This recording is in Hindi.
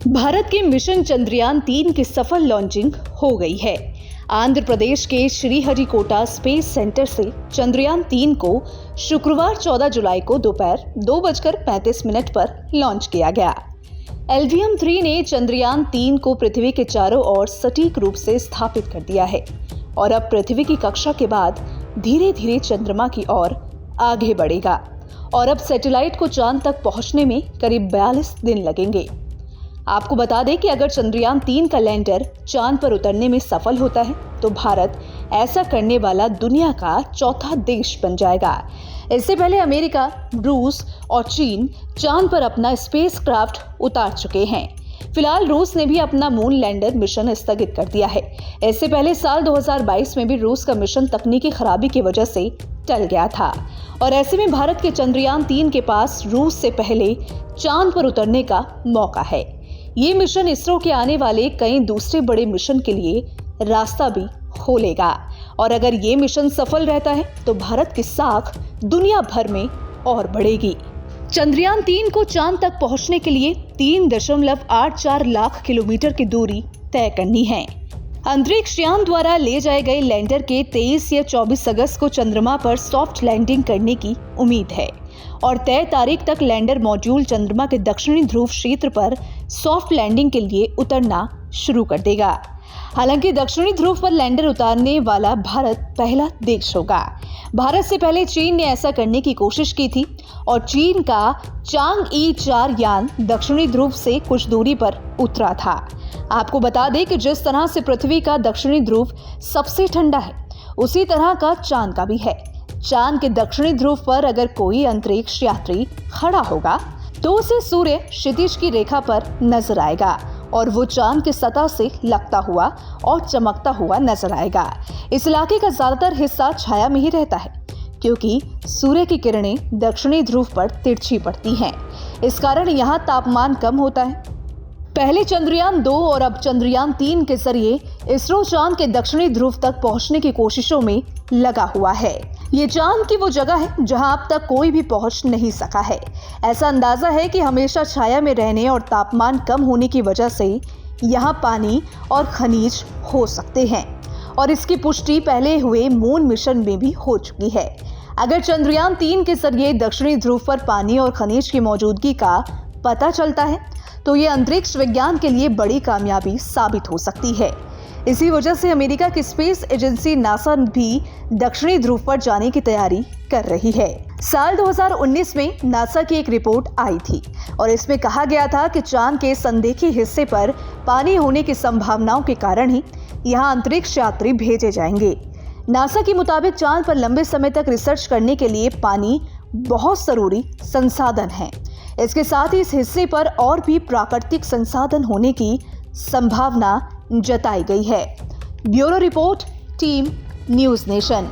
भारत के मिशन चंद्रयान 3 की सफल लॉन्चिंग हो गई है। आंध्र प्रदेश के श्रीहरिकोटा स्पेस सेंटर से चंद्रयान 3 को शुक्रवार 14 जुलाई को दोपहर 2:35 पर लॉन्च किया गया। LVM-3 ने चंद्रयान 3 को पृथ्वी के चारों ओर सटीक रूप से स्थापित कर दिया है और अब पृथ्वी की कक्षा के बाद धीरे धीरे चंद्रमा की ओर आगे बढ़ेगा और अब सैटेलाइट को चांद तक पहुंचने में करीब 42 दिन लगेंगे। आपको बता दें कि अगर चंद्रयान 3 का लैंडर चांद पर उतरने में सफल होता है तो भारत ऐसा करने वाला दुनिया का चौथा देश बन जाएगा। इससे पहले अमेरिका, रूस और चीन चांद पर अपना स्पेसक्राफ्ट उतार चुके हैं। फिलहाल रूस ने भी अपना मून लैंडर मिशन स्थगित कर दिया है। इससे पहले साल 2022 में भी रूस का मिशन तकनीकी खराबी की वजह से टल गया था और ऐसे में भारत के चंद्रयान 3 के पास रूस से पहले चांद पर उतरने का मौका है। ये मिशन इसरो के आने वाले कई दूसरे बड़े मिशन के लिए रास्ता भी खोलेगा और अगर ये मिशन सफल रहता है तो भारत की साख दुनिया भर में और बढ़ेगी। चंद्रयान 3 को चांद तक पहुंचने के लिए 3.84 लाख किलोमीटर की दूरी तय करनी है। अंतरिक्ष यान द्वारा ले जाए गए लैंडर के 23 या 24 अगस्त को चंद्रमा पर सॉफ्ट लैंडिंग करने की उम्मीद है और तय तारीख तक लैंडर मॉड्यूल चंद्रमा के दक्षिणी ध्रुव क्षेत्र पर सॉफ्ट लैंडिंग के लिए उतरना शुरू कर देगा। हालांकि दक्षिणी ध्रुव पर लैंडर उतारने वाला भारत पहला देश होगा। भारत से पहले चीन ने ऐसा करने की कोशिश की थी और चीन का चांग-ई 4 यान दक्षिणी ध्रुव से कुछ दूरी पर उतरा था। आपको बता दें कि जिस तरह से पृथ्वी का दक्षिणी ध्रुव सबसे ठंडा है, उसी तरह का चांद का भी है। चांद के दक्षिणी ध्रुव पर अगर कोई अंतरिक्ष यात्री खड़ा होगा तो उसे सूर्य क्षितिज की रेखा पर नजर आएगा और वो चांद की सतह से लगता हुआ और चमकता हुआ नजर आएगा। इस इलाके का ज्यादातर हिस्सा छाया में ही रहता है क्योंकि सूर्य की किरणें दक्षिणी ध्रुव पर तिरछी पड़ती हैं। इस कारण यहाँ तापमान कम होता है। पहले चंद्रयान 2 और अब चंद्रयान 3 के जरिए इसरो चांद के दक्षिणी ध्रुव तक पहुंचने की कोशिशों में लगा हुआ है। ये चांद की वो जगह है जहां अब तक कोई भी पहुंच नहीं सका है। ऐसा अंदाजा है कि हमेशा छाया में रहने और तापमान कम होने की वजह से यहाँ पानी और खनिज हो सकते हैं और इसकी पुष्टि पहले हुए मून मिशन में भी हो चुकी है। अगर चंद्रयान 3 के जरिए दक्षिणी ध्रुव पर पानी और खनिज की मौजूदगी का पता चलता है तो ये अंतरिक्ष विज्ञान के लिए बड़ी कामयाबी साबित हो सकती है। इसी वजह से अमेरिका की स्पेस एजेंसी नासा भी दक्षिणी ध्रुव पर जाने की तैयारी कर रही है। साल 2019 में नासा की एक रिपोर्ट आई थी और इसमें कहा गया था कि चांद के संदेखे हिस्से पर पानी होने की संभावनाओं के कारण ही यहाँ अंतरिक्ष यात्री भेजे जाएंगे। नासा के मुताबिक चांद पर लंबे समय तक रिसर्च करने के लिए पानी बहुत जरूरी संसाधन है। इसके साथ ही इस हिस्से पर और भी प्राकृतिक संसाधन होने की संभावना जताई गई है। Bureau report, team news nation.